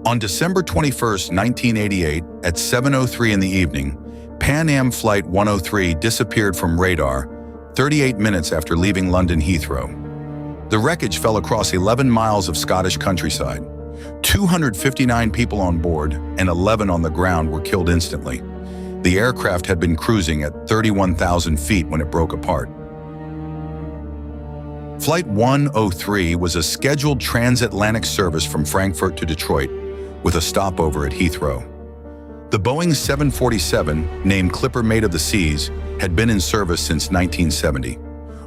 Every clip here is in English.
On December 21, 1988, at 7:03 in the evening, Pan Am Flight 103 disappeared from radar 38 minutes after leaving London Heathrow. The wreckage fell across 11 miles of Scottish countryside. 259 people on board and 11 on the ground were killed instantly. The aircraft had been cruising at 31,000 feet when it broke apart. Flight 103 was a scheduled transatlantic service from Frankfurt to Detroit, with a stopover at Heathrow. The Boeing 747, named Clipper Mate of the Seas, had been in service since 1970.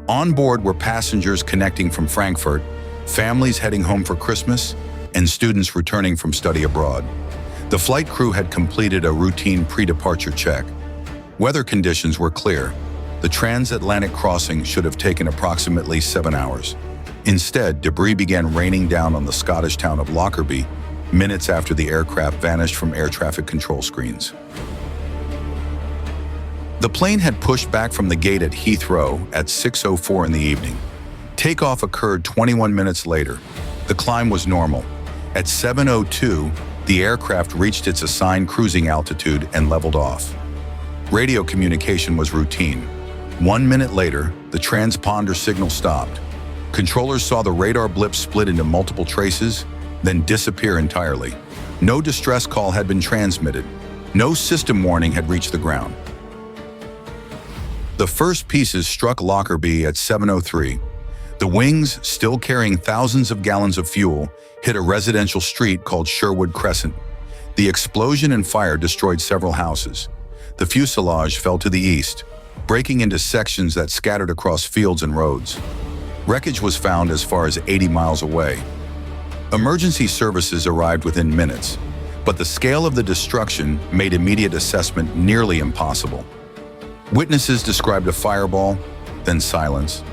On board were passengers connecting from Frankfurt, families heading home for Christmas, and students returning from study abroad. The flight crew had completed a routine pre-departure check. Weather conditions were clear. The transatlantic crossing should have taken approximately 7 hours. Instead, debris began raining down on the Scottish town of Lockerbie minutes after the aircraft vanished from air traffic control screens. The plane had pushed back from the gate at Heathrow at 6:04 in the evening. Takeoff occurred 21 minutes later. The climb was normal. At 7:02, the aircraft reached its assigned cruising altitude and leveled off. Radio communication was routine. 1 minute later, the transponder signal stopped. Controllers saw the radar blip split into multiple traces, then disappear entirely. No distress call had been transmitted. No system warning had reached the ground. The first pieces struck Lockerbie at 7:03. The wings, still carrying thousands of gallons of fuel, hit a residential street called Sherwood Crescent. The explosion and fire destroyed several houses. The fuselage fell to the east, breaking into sections that scattered across fields and roads. Wreckage was found as far as 80 miles away. Emergency services arrived within minutes, but the scale of the destruction made immediate assessment nearly impossible. Witnesses described a fireball, then silence,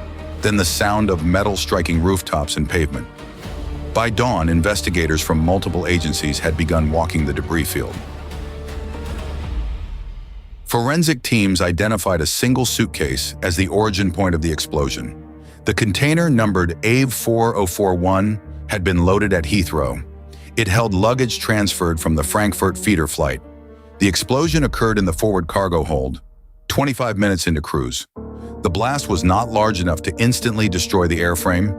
then the sound of metal striking rooftops and pavement. By dawn, investigators from multiple agencies had begun walking the debris field. Forensic teams identified a single suitcase as the origin point of the explosion. The container, numbered AV4041, had been loaded at Heathrow. It held luggage transferred from the Frankfurt feeder flight. The explosion occurred in the forward cargo hold, 25 minutes into cruise. The blast was not large enough to instantly destroy the airframe.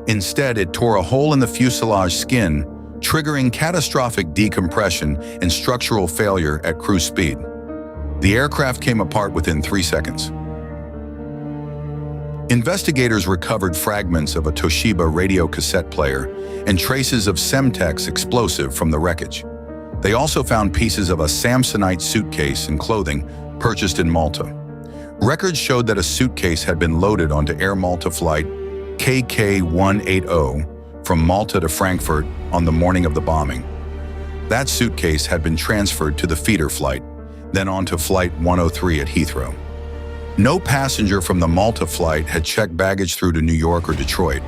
Instead, it tore a hole in the fuselage skin, triggering catastrophic decompression and structural failure at cruise speed. The aircraft came apart within 3 seconds. Investigators recovered fragments of a Toshiba radio cassette player and traces of Semtex explosive from the wreckage. They also found pieces of a Samsonite suitcase and clothing purchased in Malta. Records showed that a suitcase had been loaded onto Air Malta flight KK180 from Malta to Frankfurt on the morning of the bombing. That suitcase had been transferred to the feeder flight, then onto Flight 103 at Heathrow. No passenger from the Malta flight had checked baggage through to New York or Detroit.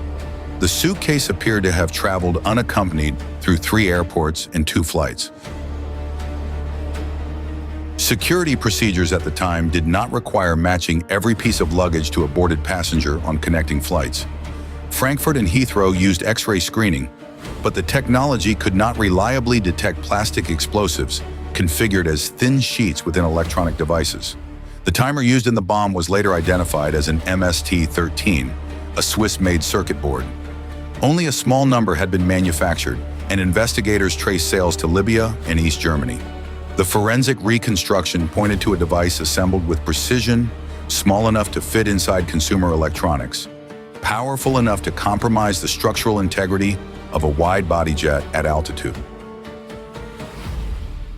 The suitcase appeared to have traveled unaccompanied through 3 airports and 2 flights. Security procedures at the time did not require matching every piece of luggage to a boarded passenger on connecting flights. Frankfurt and Heathrow used X-ray screening, but the technology could not reliably detect plastic explosives configured as thin sheets within electronic devices. The timer used in the bomb was later identified as an MST-13, a Swiss-made circuit board. Only a small number had been manufactured, and investigators traced sales to Libya and East Germany. The forensic reconstruction pointed to a device assembled with precision, small enough to fit inside consumer electronics, powerful enough to compromise the structural integrity of a wide-body jet at altitude.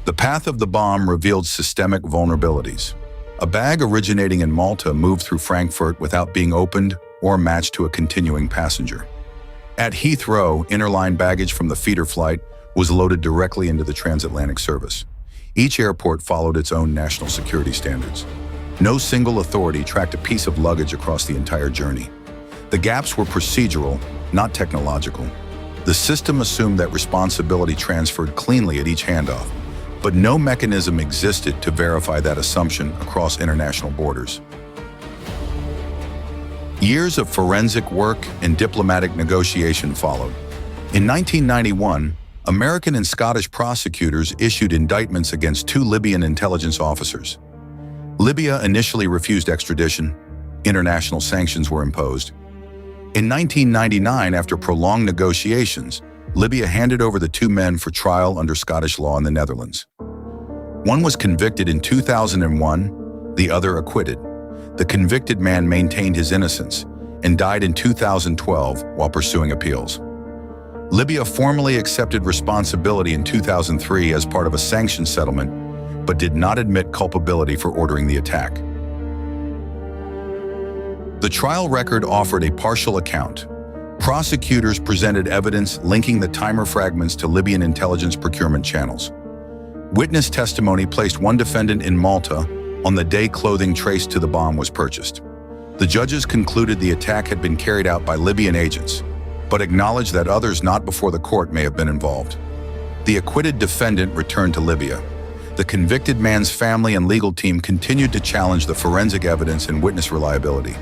The path of the bomb revealed systemic vulnerabilities. A bag originating in Malta moved through Frankfurt without being opened or matched to a continuing passenger. At Heathrow, interline baggage from the feeder flight was loaded directly into the transatlantic service. Each airport followed its own national security standards. No single authority tracked a piece of luggage across the entire journey. The gaps were procedural, not technological. The system assumed that responsibility transferred cleanly at each handoff, but no mechanism existed to verify that assumption across international borders. Years of forensic work and diplomatic negotiation followed. In 1991, American and Scottish prosecutors issued indictments against 2 Libyan intelligence officers. Libya initially refused extradition. International sanctions were imposed. In 1999, after prolonged negotiations, Libya handed over the 2 men for trial under Scottish law in the Netherlands. One was convicted in 2001, the other acquitted. The convicted man maintained his innocence and died in 2012 while pursuing appeals. Libya formally accepted responsibility in 2003 as part of a sanctions settlement, but did not admit culpability for ordering the attack. The trial record offered a partial account. Prosecutors presented evidence linking the timer fragments to Libyan intelligence procurement channels. Witness testimony placed one defendant in Malta on the day clothing traced to the bomb was purchased. The judges concluded the attack had been carried out by Libyan agents, but acknowledged that others not before the court may have been involved. The acquitted defendant returned to Libya. The convicted man's family and legal team continued to challenge the forensic evidence and witness reliability.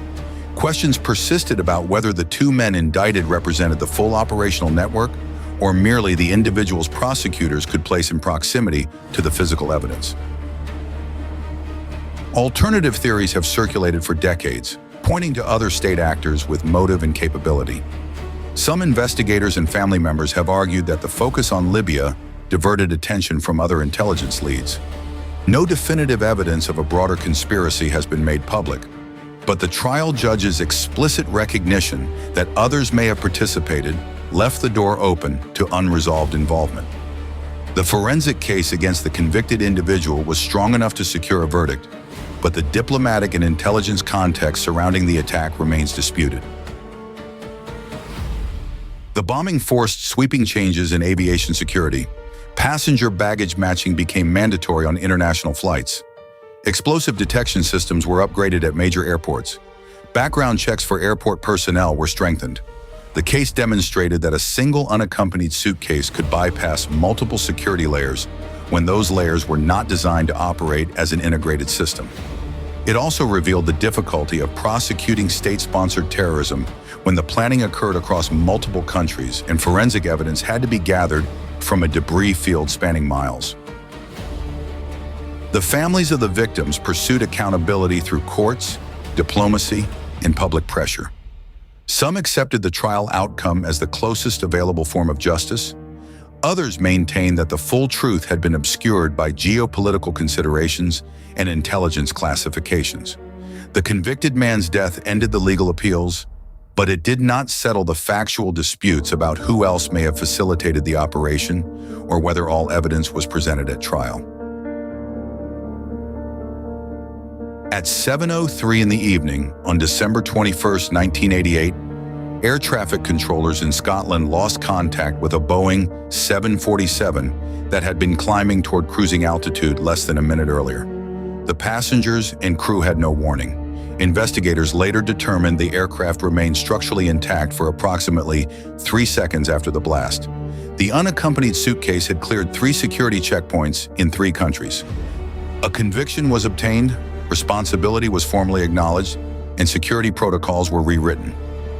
Questions persisted about whether the 2 men indicted represented the full operational network or merely the individuals prosecutors could place in proximity to the physical evidence. Alternative theories have circulated for decades, pointing to other state actors with motive and capability. Some investigators and family members have argued that the focus on Libya diverted attention from other intelligence leads. No definitive evidence of a broader conspiracy has been made public, but the trial judge's explicit recognition that others may have participated left the door open to unresolved involvement. The forensic case against the convicted individual was strong enough to secure a verdict, but the diplomatic and intelligence context surrounding the attack remains disputed. The bombing forced sweeping changes in aviation security. Passenger baggage matching became mandatory on international flights. Explosive detection systems were upgraded at major airports. Background checks for airport personnel were strengthened. The case demonstrated that a single unaccompanied suitcase could bypass multiple security layers when those layers were not designed to operate as an integrated system. It also revealed the difficulty of prosecuting state-sponsored terrorism when the planning occurred across multiple countries and forensic evidence had to be gathered from a debris field spanning miles. The families of the victims pursued accountability through courts, diplomacy, and public pressure. Some accepted the trial outcome as the closest available form of justice. Others maintained that the full truth had been obscured by geopolitical considerations and intelligence classifications. The convicted man's death ended the legal appeals, but it did not settle the factual disputes about who else may have facilitated the operation or whether all evidence was presented at trial. At 7:03 in the evening on December 21, 1988, air traffic controllers in Scotland lost contact with a Boeing 747 that had been climbing toward cruising altitude less than a minute earlier. The passengers and crew had no warning. Investigators later determined the aircraft remained structurally intact for approximately 3 seconds after the blast. The unaccompanied suitcase had cleared 3 security checkpoints in 3 countries. A conviction was obtained, responsibility was formally acknowledged, and security protocols were rewritten.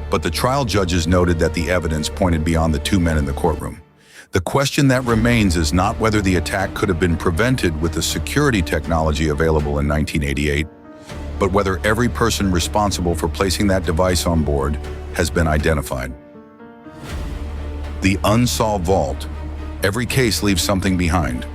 But the trial judges noted that the evidence pointed beyond the 2 men in the courtroom. The question that remains is not whether the attack could have been prevented with the security technology available in 1988, but whether every person responsible for placing that device on board has been identified. The unsolved vault. Every case leaves something behind.